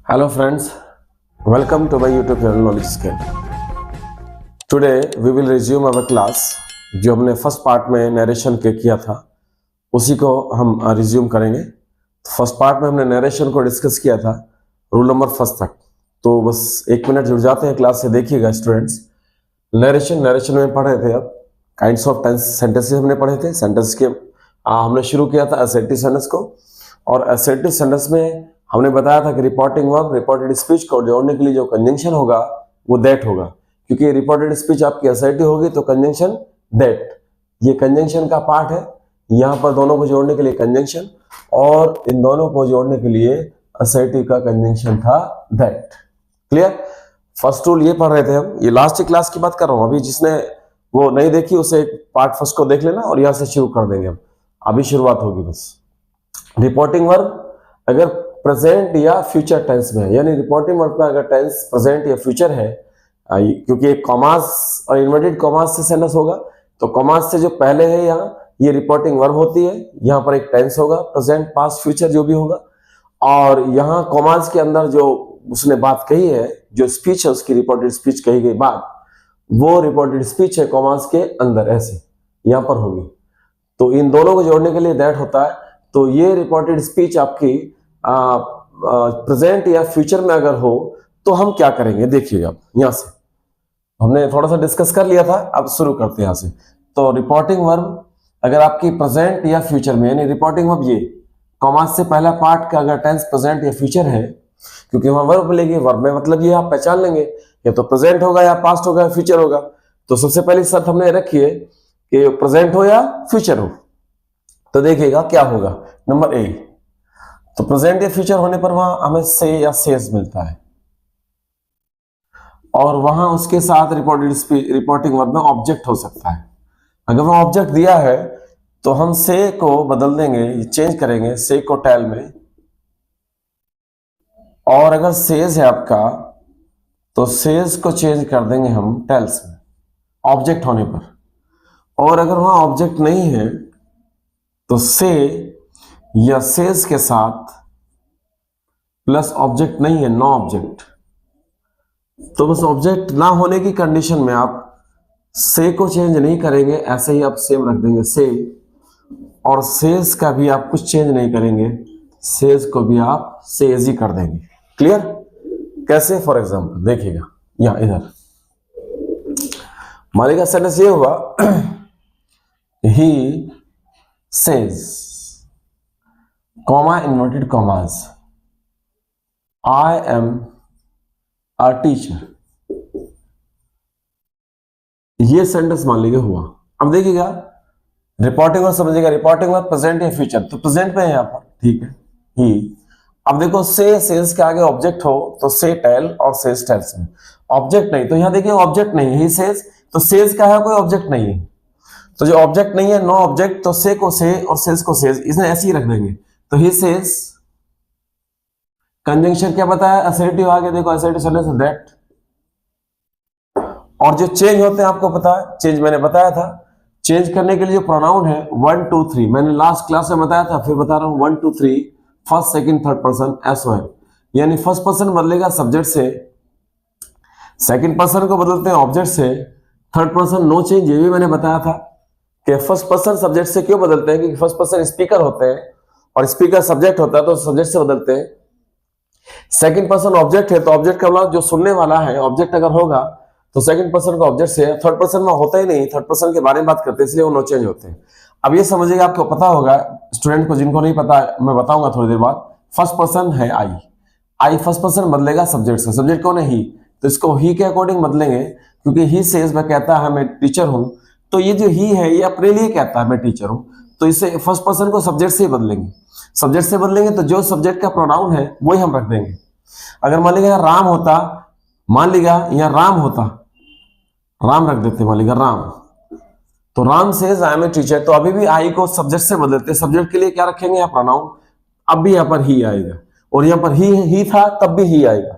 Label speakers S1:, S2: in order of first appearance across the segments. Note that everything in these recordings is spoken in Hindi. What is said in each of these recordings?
S1: Hello friends, welcome to my YouTube channel Knowledge Scale. Today we will resume our class जो हमने फर्स्ट पार्ट में नरेशन के किया था उसी को हम रिज्यूम करेंगे। फर्स्ट पार्ट में हमने नरेशन को डिस्कस किया था रूल नंबर फर्स्ट तक, तो बस 1 मिनट जुड़ जाते हैं क्लास से। देखिएगा स्टूडेंट्स, नरेशन में पढ़ रहे थे। अब काइंड्स ऑफ सेंटेंसेस हमने पढ़े थे। सेंटेंस के हमने शुरू किया था असर्टिव सेंटेंस को, और असर्टिव सेंटेंस में हमने बताया था कि रिपोर्टिंग वर्ब रिपोर्टेड स्पीच को जोड़ने के लिए जो कंजंक्शन होगा वो दैट होगा, क्योंकि रिपोर्टेड स्पीच आपकी असर्टिव होगी तो कंजंक्शन दैट, ये कंजंक्शन का पार्ट है। यहाँ पर दोनों को जोड़ने के लिए कंजंक्शन, और इन दोनों को जोड़ने के लिए असर्टिव का कंजंक्शन था दैट। क्लियर? फर्स्ट रूल ये पढ़ रहे थे हम। ये लास्ट क्लास की बात कर रहा हूँ, अभी जिसने वो नहीं देखी उसे पार्ट फर्स्ट को देख लेना और यहाँ से शुरू कर देंगे हम। अभी शुरुआत होगी बस। रिपोर्टिंग वर्ब अगर प्रेजेंट या फ्यूचर टेंस में है, यानी रिपोर्टिंग वर्ब का अगर टेंस प्रेजेंट या फ्यूचर है, क्योंकि एक कॉमास और इन्वर्टेड कॉमास से सेंटेंस होगा, तो कॉमास से जो पहले है यहाँ ये रिपोर्टिंग वर्ब होती है। यहाँ पर एक टेंस होगा, प्रेजेंट पास्ट फ्यूचर जो भी होगा, और यहाँ कॉमास के अंदर जो उसने बात कही है, जो स्पीच है उसकी रिपोर्टेड स्पीच कही गई बात, वो रिपोर्टेड स्पीच है कॉमास के अंदर, ऐसे यहाँ पर होगी। तो इन दोनों को जोड़ने के लिए दैट होता है। तो ये रिपोर्टेड स्पीच आपकी प्रेजेंट या फ्यूचर में अगर हो तो हम क्या करेंगे, देखिएगा। यहाँ से हमने थोड़ा सा डिस्कस कर लिया था, अब शुरू करते हैं यहाँ से। तो रिपोर्टिंग वर्ब अगर आपकी प्रेजेंट या फ्यूचर में, यानी रिपोर्टिंग वर्ब ये कॉमास से पहला पार्ट का अगर टेंस प्रेजेंट या फ्यूचर है, क्योंकि वहां वर्ब मिलेगी, वर्ब में मतलब ये आप पहचान लेंगे या तो प्रेजेंट होगा या पास्ट होगा या फ्यूचर होगा। तो सबसे पहली शर्त हमने रखी है कि प्रेजेंट हो या फ्यूचर हो। तो देखिएगा क्या होगा। नंबर ए, तो प्रेजेंट या फ्यूचर होने पर वहां हमें से या सेज मिलता है, और वहां उसके साथ रिपोर्टिंग वर्ब में ऑब्जेक्ट हो सकता है। अगर वहां ऑब्जेक्ट दिया है तो हम से को बदल देंगे, चेंज करेंगे से को टेल में, और अगर सेज है आपका तो सेज को चेंज कर देंगे हम टेल्स में ऑब्जेक्ट होने पर। और अगर वहां ऑब्जेक्ट नहीं है तो से या सेज के साथ प्लस ऑब्जेक्ट नहीं है, नो ऑब्जेक्ट, तो बस ऑब्जेक्ट ना होने की कंडीशन में आप से को चेंज नहीं करेंगे, ऐसे ही आप सेम रख देंगे से, और सेज का भी आप कुछ चेंज नहीं करेंगे, सेज को भी आप सेज ही कर देंगे। क्लियर? कैसे? फॉर एग्जांपल देखिएगा, यहां इधर मालिका सेंटेंस ये हुआ, he says comma inverted commas I am a teacher. ये सेंटेंस मान लीजिए हुआ। अब देखिएगा रिपोर्टिंग वर्ब समझिएगा, रिपोर्टिंग वर्ब प्रेजेंट या फ्यूचर, तो प्रेजेंट में है यहाँ पर, ठीक है ही। अब देखो से सेज के आगे ऑब्जेक्ट हो तो से टेल और सेज टेल्स में ऑब्जेक्ट नहीं, तो यहाँ देखिए ऑब्जेक्ट नहीं, ही सेज, तो सेज का है कोई ऑब्जेक्ट नहीं है, तो जो ऑब्जेक्ट नहीं है नो ऑब्जेक्ट, तो से को से और सेज को सेज, इसने ऐसे ही रख देंगे। तो ही सेज कंजंक्शन क्या बताया, असर्टिव आगे देखो, असर्टिव सेंटेंस दैट। और जो चेंज होते हैं आपको पता है, चेंज मैंने बताया था, चेंज करने के लिए जो प्रोनाउन है 1 2 3, मैंने लास्ट क्लास में बताया था, फिर बता रहा हूं 1 2 3, first second third person SOL, यानी फर्स्ट पर्सन बदलेगा सब्जेक्ट से, सेकंड पर्सन को बदलते हैं ऑब्जेक्ट से, थर्ड पर्सन नो चेंज, ये भी मैंने बताया था कि फर्स्ट पर्सन सब्जेक्ट से क्यों बदलते हैं, क्योंकि फर्स्ट पर्सन स्पीकर होते हैं और स्पीकर सब्जेक्ट होता है तो सब्जेक्ट से बदलते हैं। सेकंड पर्सन ऑब्जेक्ट है तो ऑब्जेक्ट का मतलब जो सुनने वाला है, ऑब्जेक्ट अगर होगा तो सेकंड पर्सन का ऑब्जेक्ट से, थर्ड पर्सन में होता ही नहीं, थर्ड पर्सन के बारे में बात करते हैं इसलिए वो नो चेंज होते हैं। अब ये समझिएगा, आपको पता होगा, स्टूडेंट को जिनको नहीं पता मैं बताऊंगा थोड़ी देर बाद। फर्स्ट पर्सन है आई, आई फर्स्ट पर्सन बदलेगा सब्जेक्ट से, सब्जेक्ट कौन है ही, तो इसको ही के अकॉर्डिंग बदलेंगे, क्योंकि ही सेज में कहता है मैं टीचर हूं, तो ये जो ही है ये अपने लिए कहता है मैं टीचर हूं, तो इसे फर्स्ट पर्सन को सब्जेक्ट से ही बदलेंगे। सब्जेक्ट से बदलेंगे तो जो सब्जेक्ट का प्रोनाउन है वही हम रख देंगे। अगर मान लीजिए राम होता, मान लीजिए यहाँ राम होता, राम रख देते, मान लीजिए राम, तो Ram says I am a teacher, तो अभी भी आई को सब्जेक्ट से बदलते, सब्जेक्ट के लिए क्या रखेंगे यहाँ प्रोनाउन, अब भी यहाँ पर ही आएगा, और यहाँ पर ही था तब भी ही आएगा।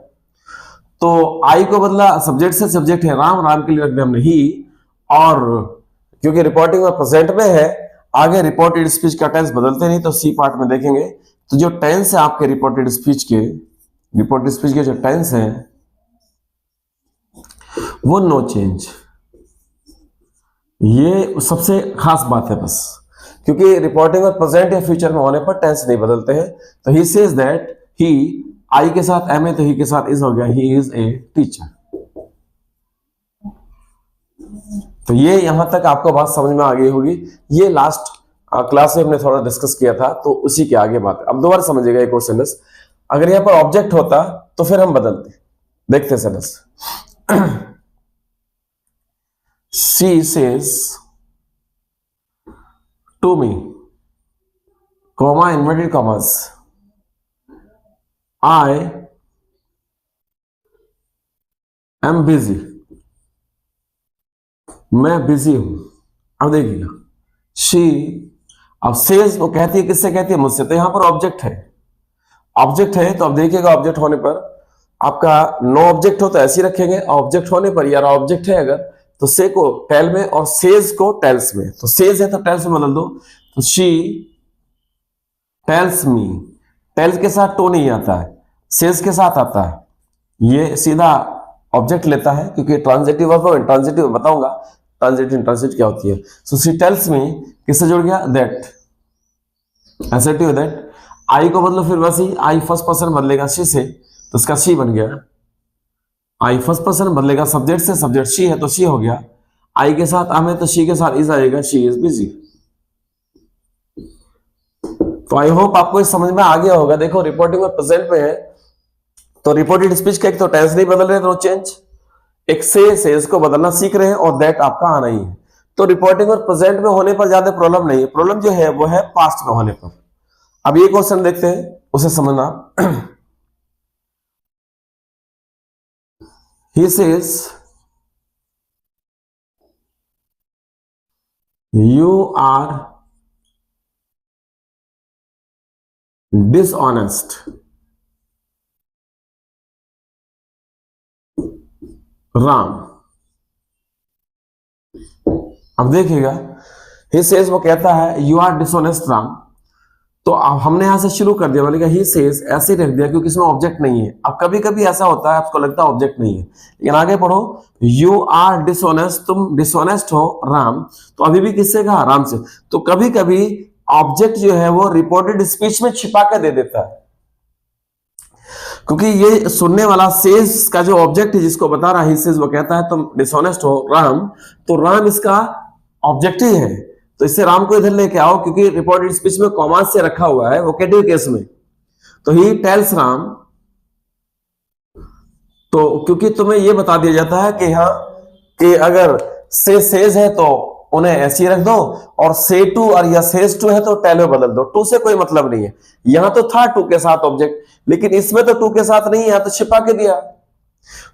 S1: तो आई को बदला सब्जेक्ट से, सब्जेक्ट है राम, राम के लिए रख दिया हमने ही, और क्योंकि रिपोर्टिंग में प्रेजेंट में है, आगे रिपोर्टेड स्पीच का टेंस बदलते नहीं, तो सी पार्ट में देखेंगे। तो जो टेंस है आपके रिपोर्टेड स्पीच के रिपोर्टेड स्पीच के जो टेंस है वो नो चेंज। ये सबसे खास बात है बस, क्योंकि रिपोर्टिंग और प्रेजेंट या फ्यूचर में होने पर टेंस नहीं बदलते हैं। तो ही सेज दैट ही, आई के साथ एम है तो ही के साथ इज हो गया, ही इज ए टीचर। तो ये यहां तक आपको बात समझ में आ गई होगी। ये लास्ट क्लास में हमने थोड़ा डिस्कस किया था, तो उसी के आगे बात है। अब दोबारा समझिएगा एक और सेंटेंस। अगर यहां पर ऑब्जेक्ट होता तो फिर हम बदलते। देखते sentence. She says to me, comma inverted commas, I am busy, मैं बिजी हूं। अब देखिएगा, शी, अब सेज वो कहती है, किससे कहती है? मुझसे। तो यहां पर ऑब्जेक्ट है, ऑब्जेक्ट है तो अब देखिएगा, ऑब्जेक्ट होने पर आपका नो ऑब्जेक्ट हो तो ऐसे ही रखेंगे, ऑब्जेक्ट होने पर यार ऑब्जेक्ट है अगर, तो से को टेल में और सेज को टेल्स में। तो सेज है तो टेल्स में बदल दो। तो शी टेल्स मी, टेल्स के साथ टू नहीं आता है, सेज के साथ आता है। ये सीधा ऑब्जेक्ट लेता है, क्योंकि ट्रांजिटिव वर्ब है। ट्रांजिटिव बताऊंगा ट्रांजिटिव इंट्रांजिट क्या होती है। सो शी टेल्स मी किससे जुड़ गया? That, assertive that. आई को बदलो फिर वैसे, आई फर्स्ट पर्सन बदलेगा शी से तो उसका शी बन गया। आई फर्स्ट पर्सन बदलेगा सब्जेक्ट से, सब्जेक्ट शी है तो शी हो गया। आई के साथ आम है तो शी के साथ इज आएगा, शी इज बिजी। तो आई होप आपको इस समझ में आ गया होगा। देखो रिपोर्टिंग और प्रेजेंट में है तो रिपोर्टेड स्पीच का एक तो टेंस नहीं बदल रहे, नो चेंज। एक से इसको बदलना सीख रहे हैं और दैट आपका आना ही है। तो रिपोर्टिंग और प्रेजेंट में होने पर ज्यादा प्रॉब्लम नहीं है, प्रॉब्लम जो है वो है पास्ट में होने पर। अब ये क्वेश्चन देखते हैं, उसे समझना। He says you are dishonest, Ram. अब देखिएगा, ही सेज वो कहता है यू आर डिसऑनेस्ट राम। तो अब हमने यहां से शुरू कर दिया, बोलेगा ही सेज ऐसे रख दिया क्योंकि इसमें ऑब्जेक्ट नहीं है। अब कभी कभी ऐसा होता है आपको लगता है ऑब्जेक्ट नहीं है, लेकिन आगे पढ़ो, यू आर डिसऑनेस्ट, तुम डिसऑनेस्ट हो राम। तो अभी भी किससे कहा? राम से। तो कभी कभी ऑब्जेक्ट जो है वो रिपोर्टेड स्पीच में छिपा के दे देता है, क्योंकि ये सुनने वाला सेज का जो ऑब्जेक्ट है जिसको बता रहा है, सेज वो कहता है तुम डिसऑनेस्ट हो राम, तो राम इसका ऑब्जेक्ट ही है। तो इससे राम को इधर लेके आओ, क्योंकि रिपोर्टेड स्पीच में कॉमा से रखा हुआ है वोकेटिव केस में। तो ही टेल्स राम, तो क्योंकि तुम्हें यह बता दिया जाता है कि हाँ, कि अगर से सेज है तो उन्हें ऐसे ही रख दो, और से टू और या सेज टू है तो टेल में बदल दो। टू से कोई मतलब नहीं है। यहां तो था टू के साथ ऑब्जेक्ट, लेकिन इसमें तो टू के साथ नहीं है, तो छिपा के दिया।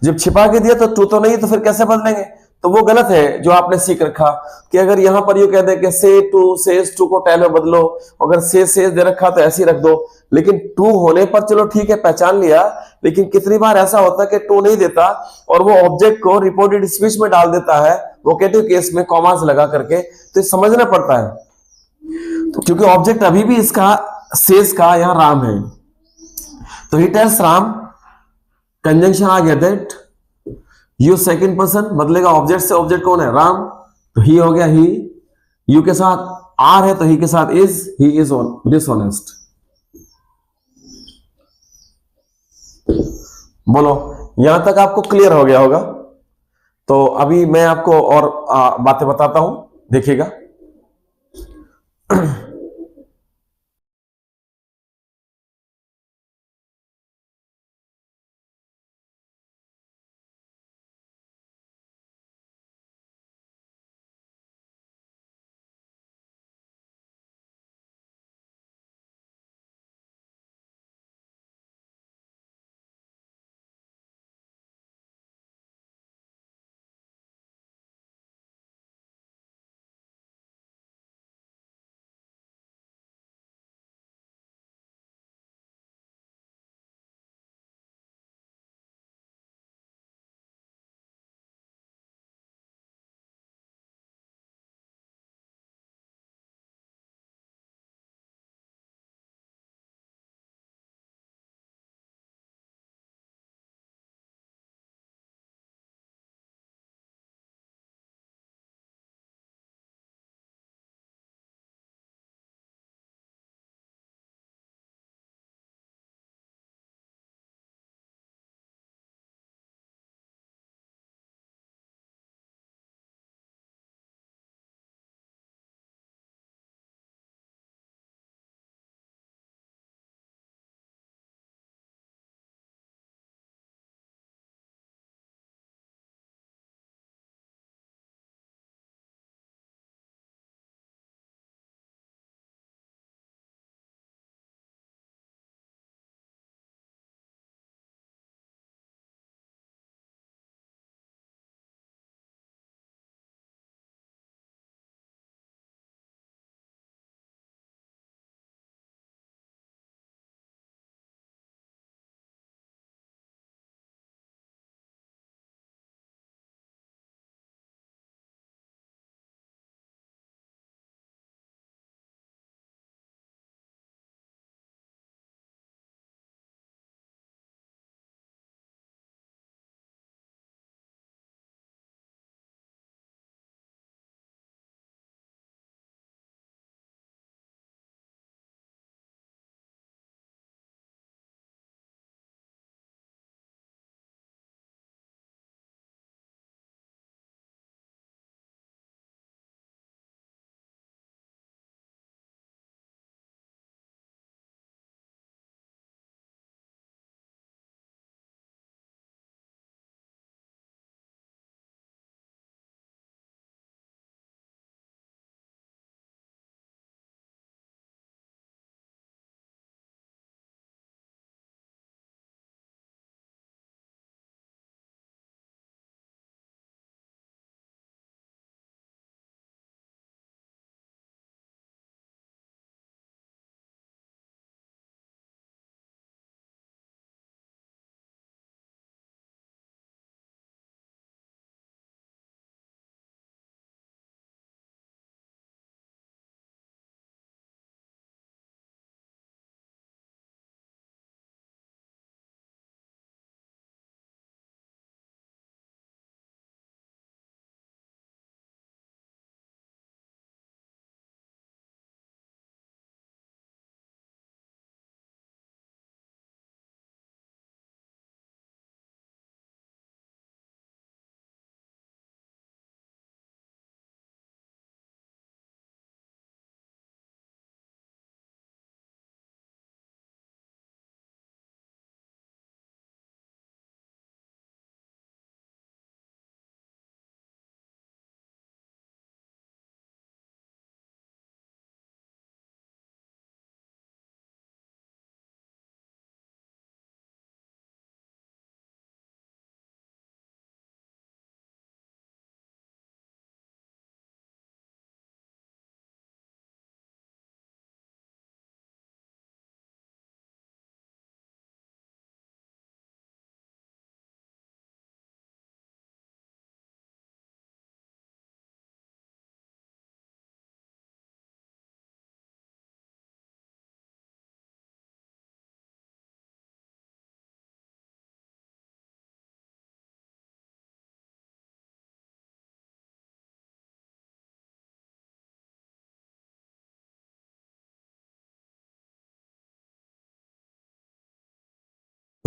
S1: जब छिपा के दिया तो टू तो नहीं, तो फिर कैसे बदलेंगे? तो वो गलत है जो आपने सीख रखा, कि अगर यहां पर यू कह दे कि से टू सेज टू को टेल में बदलो, अगर से सेज दे रखा तो ऐसे ही रख दो। लेकिन टू होने पर चलो ठीक है, पहचान लिया, लेकिन कितनी बार ऐसा होता है कि टू नहीं देता और वो ऑब्जेक्ट को रिपोर्टेड स्पीच में डाल देता है वोकेटिव केस में कॉमास लगा करके। तो समझना पड़ता है, तो क्योंकि ऑब्जेक्ट अभी भी इसका सेज का यहां राम है। तो ही टेल्स राम, कंजंक्शन आ गया दैट, यू सेकंड पर्सन बदलेगा ऑब्जेक्ट से, ऑब्जेक्ट कौन है? राम। तो ही हो गया ही, यू के साथ आर है तो ही के साथ इज, ही इज डिसऑनेस्ट। बोलो, यहां तक आपको क्लियर हो गया होगा। तो अभी मैं आपको और बातें बताता हूं, देखिएगा।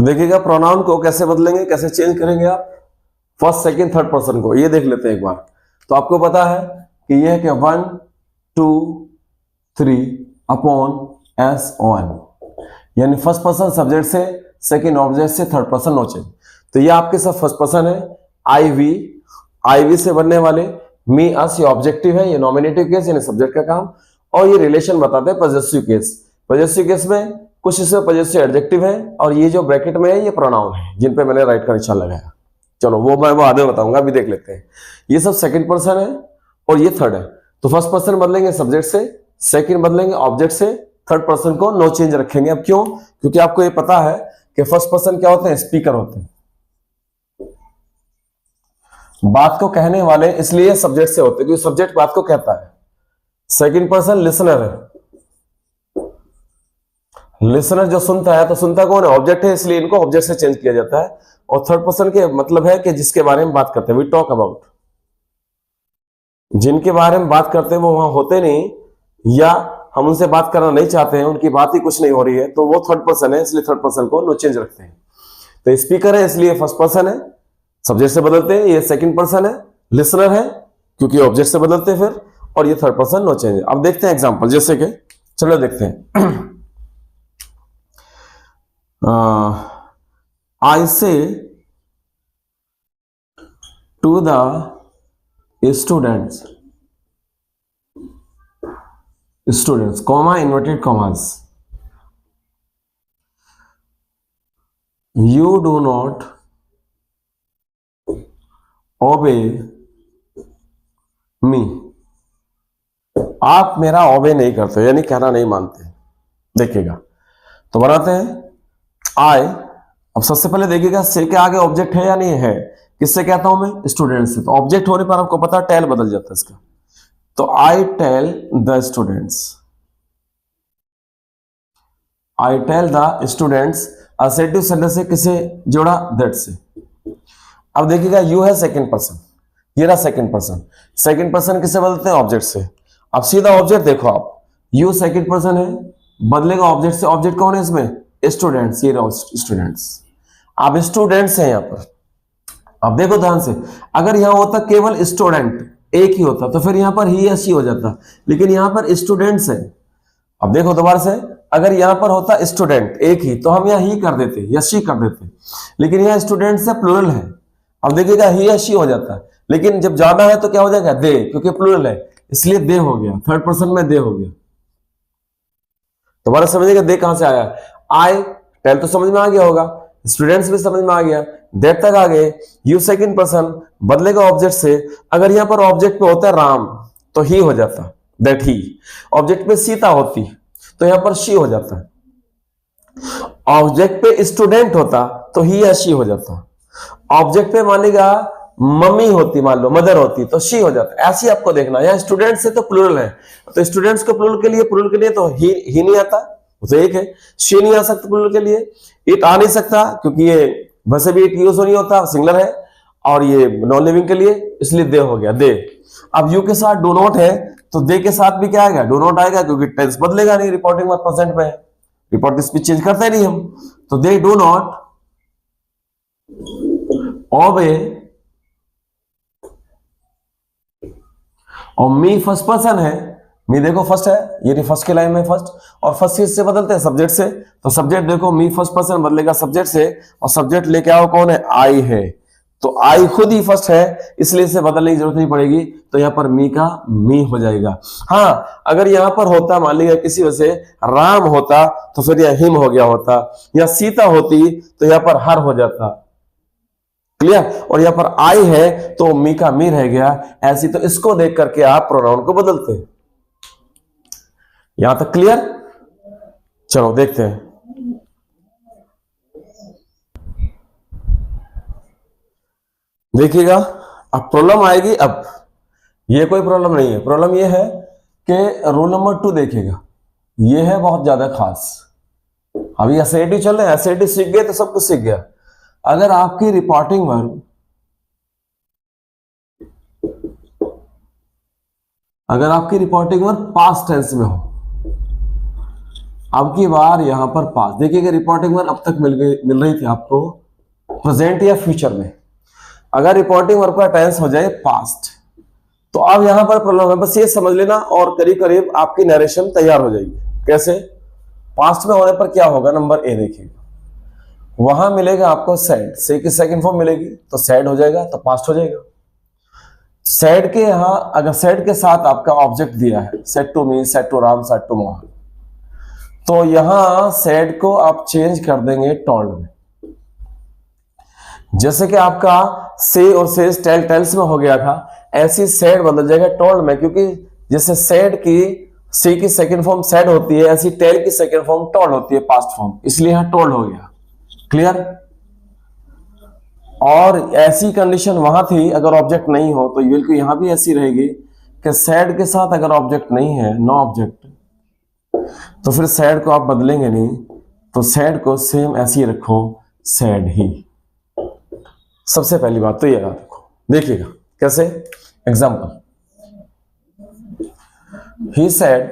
S1: तो देखिएगा प्रोनाउन को कैसे बदलेंगे, कैसे चेंज करेंगे आप फर्स्ट सेकंड थर्ड पर्सन को, ये देख लेते हैं एक बार। तो आपको पता है कि ये है कि 1 2 3 अपॉन एस ऑन, यानी फर्स्ट पर्सन सब्जेक्ट से, सेकंड ऑब्जेक्ट से, थर्ड पर्सन नो चेंज। तो ये आपके सब फर्स्ट पर्सन है। आई वी से बनने वाले मी अस ये ऑब्जेक्टिव है, ये नॉमिनेटिव केस यानी सब्जेक्ट का काम, और ये रिलेशन बताते हैं पॉजेसिव केस। पॉजेसिव केस में कुछ इसमें पॉजेसिव एडजेक्टिव है, और ये जो ब्रैकेट में है ये प्रोनाउन है जिन पे मैंने राइट का निशान लगाया। चलो वो मैं आगे बताऊंगा, अभी देख लेते हैं। ये सब सेकंड पर्सन है और ये थर्ड है। तो फर्स्ट पर्सन बदलेंगे सब्जेक्ट से, सेकंड बदलेंगे ऑब्जेक्ट से, थर्ड पर्सन को नो चेंज रखेंगे। अब क्यों? क्योंकि आपको ये पता है कि फर्स्ट पर्सन क्या होते हैं, स्पीकर होते हैं, बात को कहने वाले, इसलिए सब्जेक्ट से होते हैं क्योंकि सब्जेक्ट बात को कहता है। सेकंड पर्सन लिसनर है, लिसनर जो सुनता है, तो सुनता कौन है, ऑब्जेक्ट है, इसलिए इनको ऑब्जेक्ट से चेंज किया जाता है। और थर्ड पर्सन के मतलब है कि जिसके बारे में बात करते हैं, वी टॉक अबाउट, जिनके बारे में बात करते हैं वो वहां होते नहीं, या हम उनसे बात करना नहीं चाहते हैं, उनकी बात ही कुछ नहीं हो रही है, तो वो थर्ड पर्सन है, इसलिए थर्ड पर्सन को नो चेंज रखते हैं। तो स्पीकर है इसलिए फर्स्ट पर्सन है, सब्जेक्ट से बदलते हैं। ये सेकंड पर्सन है, लिसनर है क्योंकि ऑब्जेक्ट से बदलते हैं फिर, और ये थर्ड पर्सन नो चेंज। अब देखते हैं एग्जांपल, जैसे कि चलो देखते हैं। I say to the students, comma, inverted commas, you do not obey me, आप मेरा ओबे नहीं करते, यानी कहना नहीं मानते। देखिएगा तो बनाते हैं आई। अब सबसे पहले देखिएगा से के आगे ऑब्जेक्ट है या नहीं है, किससे कहता हूं मैं, स्टूडेंट से। तो ऑब्जेक्ट होने पर आपको पता टेल बदल जाता है इसका, तो I tell the students, I tell the students. Assertive sentence से किसे जोड़ा, दैट से। अब देखिएगा यू है सेकंड पर्सन, ये रहा सेकंड पर्सन। सेकंड पर्सन किससे बदलते हैं, ऑब्जेक्ट से। अब सीधा ऑब्जेक्ट देखो आप, यू सेकंड पर्सन है, बदलेगा ऑब्जेक्ट से। ऑब्जेक्ट कौन है इसमें, स्टूडेंट्स, ये रहो स्टूडेंट्स। अब स्टूडेंट्स हैं यहां पर। अब देखो ध्यान से, अगर यहां होता केवल स्टूडेंट एक ही होता तो फिर यहां पर ही या शी हो जाता, लेकिन यहां पर स्टूडेंट्स है। अब देखो दोबारा से, अगर यहां पर होता स्टूडेंट एक ही तो हम यहां ही कर देते या शी कर देते, लेकिन यहां स्टूडेंट्स है, प्लूरल है। अब देखिएगा ही या शी हो जाता है, लेकिन जब ज्यादा है तो क्या हो जाएगा, दे, क्योंकि प्लूरल है इसलिए दे हो गया, थर्ड पर्सन में दे हो गया। दोबारा समझिएगा दे कहां से आया, आई टेल तो समझ में आ गया होगा, स्टूडेंट्स भी समझ में आ गया, दैट तक आ गए। यू सेकंड पर्सन बदलेगा ऑब्जेक्ट से। अगर यहां पर ऑब्जेक्ट में होता है राम तो ही हो जाता, दैट ही। ऑब्जेक्ट पे सीता होती तो यहां पर शी हो जाता। ऑब्जेक्ट पे स्टूडेंट होता तो ही या शी हो जाता। ऑब्जेक्ट पे मानेगा मम्मी होती, मान लो मदर होती तो शी हो जाता। ऐसे ही आपको देखना, यहाँ स्टूडेंट से तो प्लूरल है, तो स्टूडेंट्स को प्लूरल के लिए तो ही नहीं आता, तो एक है। शी नहीं आ सकता प्लूरल के लिए, इट आ नहीं सकता क्योंकि ये वैसे भी इट यूज नहीं होता, सिंगुलर है, और ये नॉन लिविंग के लिए, इसलिए दे हो गया, दे। अब यू के साथ डू नॉट है तो दे के साथ भी क्या आएगा, डू नॉट आएगा, क्योंकि टेंस बदलेगा नहीं, रिपोर्टिंग में प्रेजेंट में है, रिपोर्टिंग स्पीच चेंज करते नहीं हम। तो दे डू नॉट ओबे, और मी फर्स्ट पर्सन है, मी देखो फर्स्ट है, ये फर्स्ट के लाइन में फर्स्ट, और फर्स्ट किससे बदलते हैं, सब्जेक्ट से। तो सब्जेक्ट देखो मी फर्स्ट पर्सन बदलेगा सब्जेक्ट से, और सब्जेक्ट लेके आओ कौन है, आई है। तो आई खुद ही फर्स्ट है इसलिए इसे बदलने की जरूरत नहीं पड़ेगी, तो यहां पर मी का मी हो जाएगा। हाँ, अगर यहां पर होता, मान लीजिए किसी वजह से राम होता तो फिर यह हिम हो गया होता, या सीता होती तो यहां पर हर हो जाता, क्लियर। और यहां पर आई है तो मी का मी रह गया। ऐसी तो इसको देख करके आप प्रोनाउन को बदलते हैं। यहां तक क्लियर? चलो देखते हैं। देखिएगा अब प्रॉब्लम आएगी। अब ये कोई प्रॉब्लम नहीं है, प्रॉब्लम ये है कि रूल नंबर 2 देखिएगा, ये है बहुत ज्यादा खास। अभी एसएटी चल रहे हैं, एसएटी सीख गए तो सब कुछ सीख गया। अगर आपकी रिपोर्टिंग वर्ब, अगर आपकी रिपोर्टिंग वर्ब पास्ट टेंस में हो, अब की बार यहां पर पास्ट। देखिएगा रिपोर्टिंग वर्ब अब तक मिल रही थी आपको प्रेजेंट या फ्यूचर में। अगर रिपोर्टिंग वर्ब का टेंस हो जाए पास्ट तो अब यहां पर प्रॉब्लम है, बस ये समझ लेना और करीब करीब आपकी नरेशन तैयार हो जाएगी। कैसे? पास्ट में होने पर क्या होगा, नंबर ए देखिएगा, वहां मिलेगा आपको सैड, से की सेकंड फॉर्म मिलेगी तो सैड हो जाएगा तो पास्ट हो जाएगा। सैड के यहां अगर सैड के साथ आपका ऑब्जेक्ट दिया है, said to me, said to Ram, said to Mohan, तो यहां सैड को आप चेंज कर देंगे टोल्ड में। जैसे कि आपका से और सेज टेल टेल्स में हो गया था, ऐसी सैड बदल जाएगा टोल्ड में, क्योंकि जैसे सैड की सी की सेकंड फॉर्म सैड होती है, ऐसी टेल की सेकंड फॉर्म टोल्ड होती है, पास्ट फॉर्म, इसलिए यहां टोल्ड हो गया। क्लियर? और ऐसी कंडीशन वहां थी अगर ऑब्जेक्ट नहीं हो, तो बिल्कुल यहां भी ऐसी रहेगी कि सैड के साथ अगर ऑब्जेक्ट नहीं है, नो ऑब्जेक्ट, तो फिर सैड को आप बदलेंगे नहीं, तो सैड को सेम ऐसे ही रखो, सैड ही। सबसे पहली बात तो ये याद रखो। देखिएगा कैसे, example, he said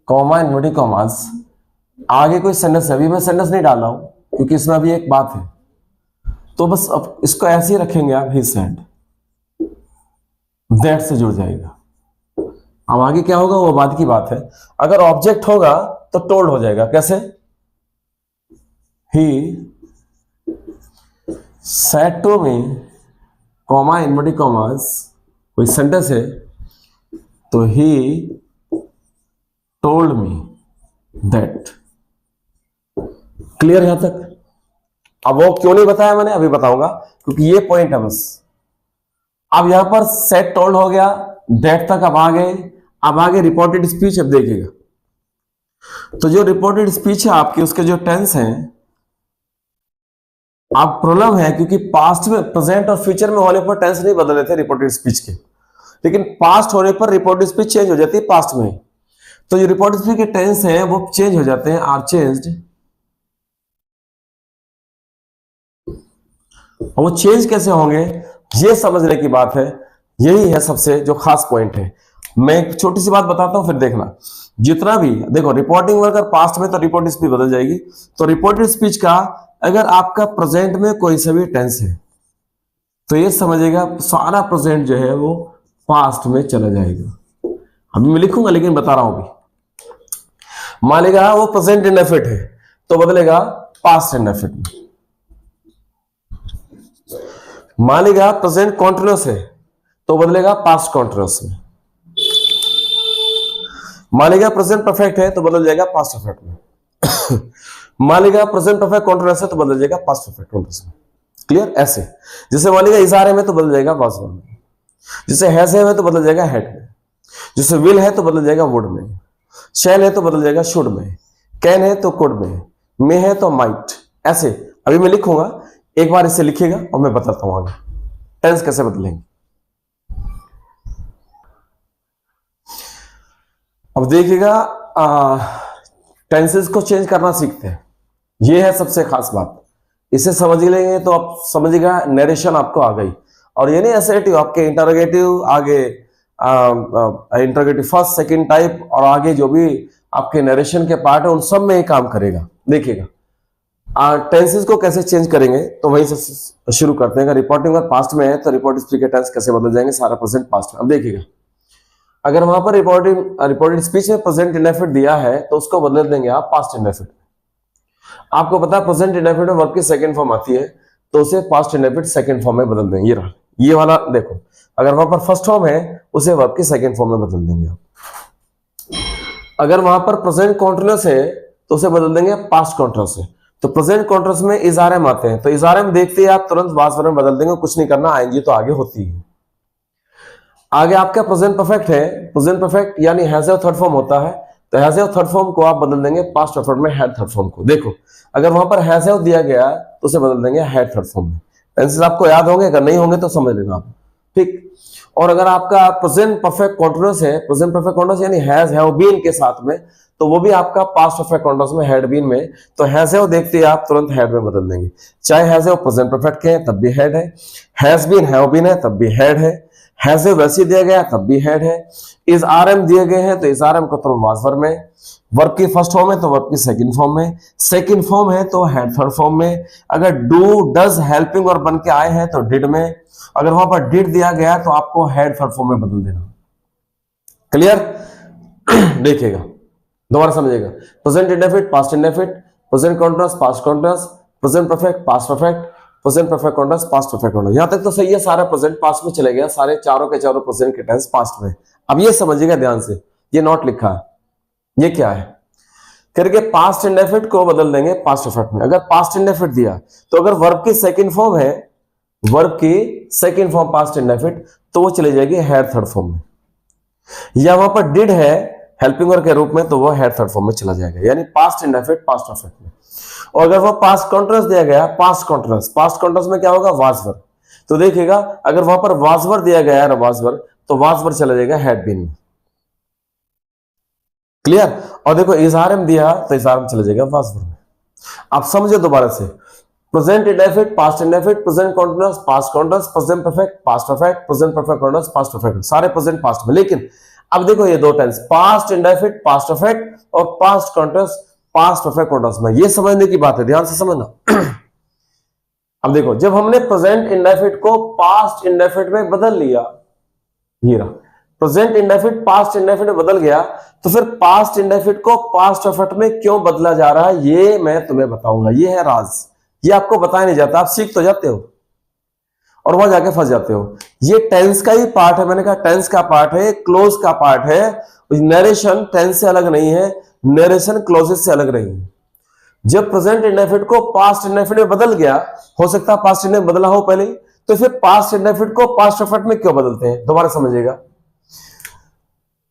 S1: comma inverted commas, आगे कोई सेंटेंस है, अभी मैं सेंटेंस नहीं डाल रहा हूं क्योंकि इसमें अभी एक बात है, तो बस अब इसको ऐसे ही रखेंगे आप, ही सेड, दैट से जुड़ जाएगा। अब आगे क्या होगा वो बाद की बात है। अगर ऑब्जेक्ट होगा तो टोल्ड हो जाएगा। कैसे? He said to me comma inverted commas, कोई सेंटेंस है तो he told me that. Clear यहां तक? अब वो क्यों नहीं बताया मैंने, अभी बताऊंगा, क्योंकि ये पॉइंट है बस। अब यहां पर सेट टोल्ड हो गया, दैट तक अब आ गए। अब आगे रिपोर्टेड स्पीच। अब देखिएगा, तो जो रिपोर्टेड स्पीच है आपकी, उसके जो टेंस हैं, अब प्रॉब्लम है क्योंकि पास्ट में, प्रेजेंट और फ्यूचर में होने पर टेंस नहीं बदल रहे थे रिपोर्टेड स्पीच के, लेकिन पास्ट होने पर रिपोर्टेड स्पीच चेंज हो जाती है पास्ट में। तो जो रिपोर्टेड स्पीच के टेंस हैं वो चेंज हो जाते हैं, आर चेंज्ड। और वो चेंज कैसे होंगे ये समझने की बात है। यही है सबसे जो खास पॉइंट है। मैं एक छोटी सी बात बताता हूं, फिर देखना। जितना भी देखो, रिपोर्टिंग वर्ब अगर पास्ट में तो रिपोर्टेड स्पीच बदल जाएगी। तो रिपोर्टेड स्पीच का अगर आपका प्रेजेंट में कोई सा भी टेंस है तो ये समझिएगा सारा प्रेजेंट जो है वो पास्ट में चला जाएगा। अभी मैं लिखूंगा लेकिन बता रहा हूं अभी। मान लेगा वो प्रेजेंट इंडेफिनिट है तो बदलेगा पास्ट इंडेफिनिट में। मान लेगा प्रेजेंट कॉन्टिन्यूअस है तो बदलेगा पास्ट कॉन्टिन्यूअस में। मान लेगा प्रेजेंट परफेक्ट है तो बदल जाएगा पास्ट परफेक्ट में। मान लेगा प्रेजेंट परफेक्ट कॉन्टिन्यूअस है तो बदल जाएगा पास्ट परफेक्ट कॉन्टिन्यूअस में। क्लियर? ऐसे जैसे मान लेगा इज़ारे में तो बदल जाएगा वाज में, जैसे हैज है तो बदल जाएगा हैड में, जैसे विल है तो बदल जाएगा वुड में, शैल है तो बदल जाएगा शुड में, कैन है तो कुड में, मे है तो माइट। ऐसे अभी मैं लिखूंगा, एक बार इसे लिखिएगा और मैं बताता हूं आगे टेंस कैसे बदलेंगे। अब देखिएगा, टेंसेस को चेंज करना सीखते हैं, ये है सबसे खास बात। इसे समझ लेंगे तो आप समझिएगा नरेशन आपको आ गई। और ये नहीं असर्टिव, आपके इंटरोगेटिव आगे, इंटरोगेटिव फर्स्ट सेकंड टाइप और आगे जो भी आपके नरेशन के पार्ट है उन सब में ये काम करेगा। देखिएगा टेंसेस को कैसे चेंज करेंगे, तो वहीं से शुरू करते हैं। अगर रिपोर्टिंग वर्ब पास्ट में है तो रिपोर्टेड स्पीच के टेंस कैसे बदल जाएंगे, सारा प्रेजेंट पास्ट में। अब देखिएगा, अगर वहां पर रिपोर्टेड स्पीच में प्रेजेंट इंडेफिनिट दिया है तो उसको बदल देंगे आप पास्ट इंडेफिनिट। आपको पता है प्रेजेंट इंडेफिनिट वर्ब की सेकंड फॉर्म आती है तो उसे पास्ट इंडेफिनिट सेकंड फॉर्म में बदल देंगे। ये वाला देखो, अगर वहां पर फर्स्ट फॉर्म है उसे वर्ब की सेकंड फॉर्म में बदल देंगे आप। अगर वहां पर प्रेजेंट कॉन्टिन्यूअस है तो उसे बदल देंगे पास्ट कॉन्टिन्यूअस है। तो प्रेजेंट कॉन्टिन्यूअस में इज़ारे में आते हैं तो इज़ारे में देखते ही आप तुरंत वाज वर्ब में बदल देंगे, कुछ नहीं करना, आएंगी तो आगे होती है। आगे आपका प्रेजेंट परफेक्ट है, प्रेजेंट परफेक्ट यानी हैज हैव थर्ड फॉर्म होता है, तो हैज हैव थर्ड फॉर्म को आप बदल देंगे पास्ट परफेक्ट में हैड थर्ड फॉर्म को। देखो, अगर वहां पर हैज हैव दिया गया तो उसे बदल देंगे हैड थर्ड फॉर्म में। टेंसेस आपको याद होंगे, अगर नहीं होंगे तो समझ लेना आप, ठीक। और अगर आपका प्रेजेंट परफेक्ट कॉन्टिन्यूअस है, प्रेजेंट परफेक्ट कॉन्टिन्यूअस यानी हैज हैव बीन के साथ में, तो वो भी आपका पास्ट परफेक्ट कॉन्टिन्यूअस में हैड बीन में, तो हैज हैव देखते ही आप तुरंत हैड में बदल देंगे। चाहे हैज हैव प्रेजेंट परफेक्ट के हैं तब भी हैड है, हैज बीन हैव बीन है तब भी हैड है, हैज ए वैसे दिया गया तब भी हैड है, इज आर एम दिए गए हैं तो इज आर एम को तुम वाज वर्ब में, वर्ब की फर्स्ट फॉर्म है तो वर्ब की सेकंड फॉर्म में, सेकंड फॉर्म है तो हैड थर्ड फॉर्म में, अगर डू डज हेल्पिंग वर्ब बन के आए हैं तो डिड में, अगर वहां पर डिड दिया गया तो आपको हैड थर्ड फॉर्म में बदल देना। क्लियर? देखिएगा, दोबारा समझिएगा। Present indefinite, past indefinite, present continuous, past continuous, present perfect, past perfect, present perfect continuous, past perfect continuous. यहां तक तो सही है, सारा प्रेजेंट पास्ट में चले गया, सारे चारों के चारों प्रेजेंट के टेंस पास्ट में। अब ये समझिएगा ध्यान से, ये नोट लिखा है, ये क्या है करके पास्ट इंडेफिनिट को बदल देंगे पास्ट परफेक्ट में। अगर पास्ट इंडेफिनिट दिया तो अगर वर्ब की सेकंड फॉर्म है, वर्ब की सेकंड फॉर्म पास्ट इंडेफिनिट, तो वो चले जाएगी हैड थर्ड फॉर्म में, या वहां पर डिड है हेल्पिंग वर्ब के रूप में तो वो हैड थर्ड फॉर्म में चला जाएगा, यानी पास्ट इंडेफिनिट पास्ट परफेक्ट में। और अगर वो पास्ट कॉन्टिन्यूअस दिया गया, पास्ट कॉन्टिन्यूअस में क्या होगा, वाज वर्ब, तो देखिएगा अगर वहां पर वाज वर्ब दिया गया है, वाज वर्ब, तो वाज वर्ब चला जाएगा हैड बीन में। क्लियर? और देखो इज आर एम दिया तो इज आर एम चला जाएगा वाज वर्ब में। आप समझो दोबारा से, present indefinite, past indefinite, present continuous, past continuous, present perfect, past perfect, present perfect continuous, past perfect, सारे प्रेजेंट पास्ट में। लेकिन अब देखो ये दो tense, past indefinite, past perfect और past continuous, past perfect continuous में, ये समझने की बात है, ध्यान से समझना। अब देखो जब हमने प्रेजेंट इंडेफिनिट को पास्ट इंडेफिनिट में बदल लिया, ये रहा प्रेजेंट इंडेफिनिट पास्ट इंडेफिनिट में बदल गया, तो फिर पास्ट इंडेफिनिट को पास्ट परफेक्ट में क्यों बदला जा रहा है, ये मैं तुम्हें बताऊंगा। ये है राज, ये आपको बताया नहीं जाता, आप सीख तो जाते हो और वहां जाके फंस जाते हो। ये टेंस का ही पार्ट है, मैंने कहा टेंस का पार्ट है, क्लोज का पार्ट है। नरेशन टेंस से अलग नहीं है, नरेशन क्लोजेस से अलग नहीं है। जब प्रेजेंट इंडेफिनिट को पास्ट इंडेफिनिट में बदल गया, हो सकता है पास्ट इंडेफिनिट बदला हो पहले, तो फिर पास्ट इंडेफिनिट को पास्ट परफेक्ट में क्यों बदलते हैं, दोबारा समझिएगा।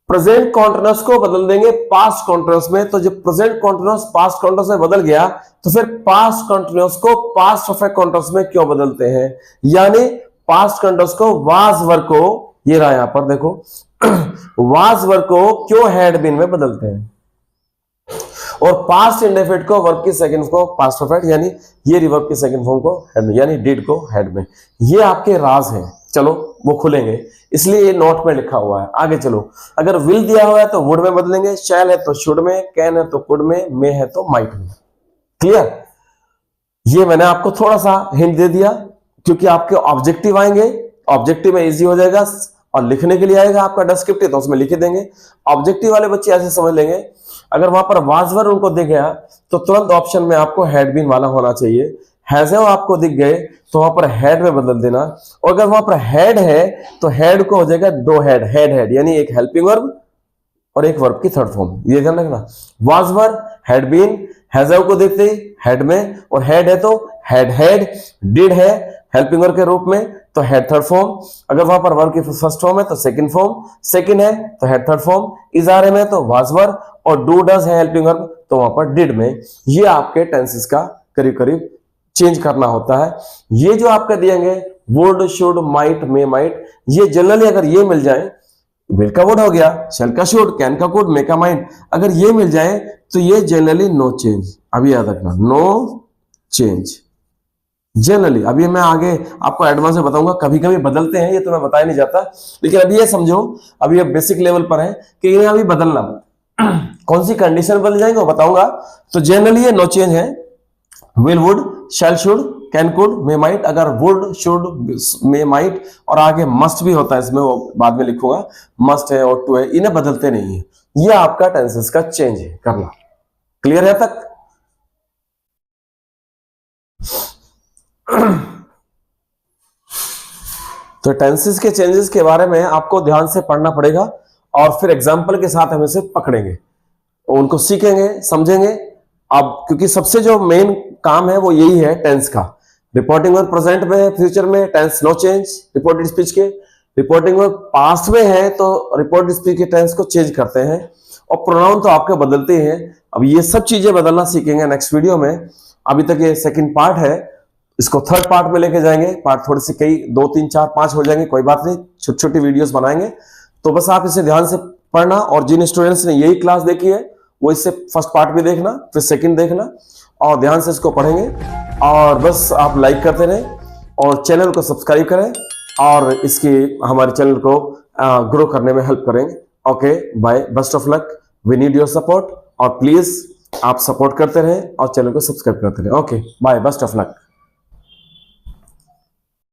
S1: प्रेजेंट कॉन्टिन्यूअस को बदल देंगे पास्ट कॉन्टिन्यूअस में, तो जब प्रेजेंट कॉन्टिन्यूअस पास्ट कॉन्टिन्यूअस में बदल गया, तो फिर पास्ट कॉन्टिन्यूअस को पास्ट परफेक्ट कॉन्टिन्यूअस में क्यों बदलते हैं, यानी पास्ट कॉन्टिन्यूअस को वाज वर्ब को, ये रहा यहां पर देखो, वाज वर्ब को क्यों हैड बीन में बदलते हैं, और पास्ट इंडेफिनिट को वर्ब की सेकंड को पास्ट परफेक्ट, यानी ये रिवर्ब की सेकंड फॉर्म को हेड में, यानी डिड को हेड में। ये आपके राज हैं, चलो वो खुलेंगे, इसलिए ये नोट में लिखा हुआ है। आगे चलो, अगर विल दिया हुआ है तो वुड में बदलेंगे, शैल है तो शुड में, कैन है तो कुड में, मे है तो माइट में। क्लियर? ये मैंने आपको थोड़ा सा हिंट दे दिया, क्योंकि आपके ऑब्जेक्टिव आएंगे, ऑब्जेक्टिव में इजी हो जाएगा, और लिखने के लिए आएगा आपका डिस्क्रिप्टिव तो उसमें लिख देंगे। ऑब्जेक्टिव वाले बच्चे ऐसे समझ लेंगे, अगर वहां पर वाज वर्ब उनको दिख गया तो तुरंत ऑप्शन में आपको हैड बीन वाला होना चाहिए। हैज आपको दिख गए तो वहां पर हेड में बदल देना, और अगर वहां पर हेड है तो हेड को हो जाएगा दो हेड, हेड यानी एक हेल्पिंग वर्ब और एक वर्ब की थर्ड फॉर्म, ये ध्यान रखना। Was verb, had been, has को देखते ही हेड में, और हेड है तो हेड, डिड है हेल्पिंग वर्ब के रूप में तो हेड थर्ड फॉर्म, अगर वहां पर वर्ब की फर्स्ट फॉर्म है तो सेकंड फॉर्म, सेकंड है तो had third form, is are है तो वाज वर्ब, और डू डज है हेल्पिंग वर्ब तो वहां पर डिड में। ये आपके टेंसेस का करीब करीब चेंज करना होता है। ये जो आपके दिएंगे would, should, might, may, might, ये जनरली अगर ये मिल जाए, विल का वुड हो गया, शैल का शुड, कैन का कुड, मे का माइट, अगर ये मिल जाए तो ये जनरली नो चेंज। अभी याद रखना, नो चेंज जनरली। अभी मैं आगे आपको एडवांस में बताऊंगा, कभी कभी बदलते हैं, ये तो मैं बताया नहीं जाता, लेकिन अभी ये समझो, अभी ये बेसिक लेवल पर है कि इन्हें अभी बदलना, कौन सी कंडीशन बदल जाएंगे वो बताऊंगा। तो जनरली ये नो चेंज है, will, would, shall, should, can, could, may, might. अगर वुड, शुड, मे, माइट और आगे मस्ट भी होता है इसमें, वो बाद में लिखूंगा, मस्ट है और टू है, इन्हें बदलते नहीं है। ये आपका टेंसेस का चेंज है करना। क्लियर है तक? तो टेंसेस के चेंजेस के बारे में आपको ध्यान से पढ़ना पड़ेगा, और फिर एग्जाम्पल के साथ हम इसे पकड़ेंगे, उनको सीखेंगे, समझेंगे। अब क्योंकि सबसे जो मेन काम है वो यही है टेंस का। रिपोर्टिंग वर्ब प्रेजेंट में है, फ्यूचर में tense no change reported speech के। रिपोर्टिंग वर्ब पास्ट में है तो रिपोर्टेड स्पीच के टेंस को चेंज करते हैं, और प्रोनाउन तो आपके बदलते हैं। अब ये सब चीजें बदलना सीखेंगे नेक्स्ट वीडियो में। अभी तक ये सेकंड पार्ट है, इसको थर्ड पार्ट में लेके जाएंगे। पार्ट थोड़े से कई 2 3 4 5 हो जाएंगे, कोई बात नहीं, छोटी छोटी वीडियोस बनाएंगे। तो बस आप इसे ध्यान से पढ़ना, और जिन स्टूडेंट्स ने यही क्लास देखी है वो इससे फर्स्ट पार्ट भी देखना, फिर सेकंड देखना, और ध्यान से इसको पढ़ेंगे। और बस आप लाइक करते रहें और चैनल को सब्सक्राइब करें, और इसकी हमारे चैनल को ग्रो करने में हेल्प करेंगे। Okay bye, best of luck, we need your support और प्लीज आप सपोर्ट करते रहें और चैनल को सब्सक्राइब करते रहें। Okay bye, best of luck.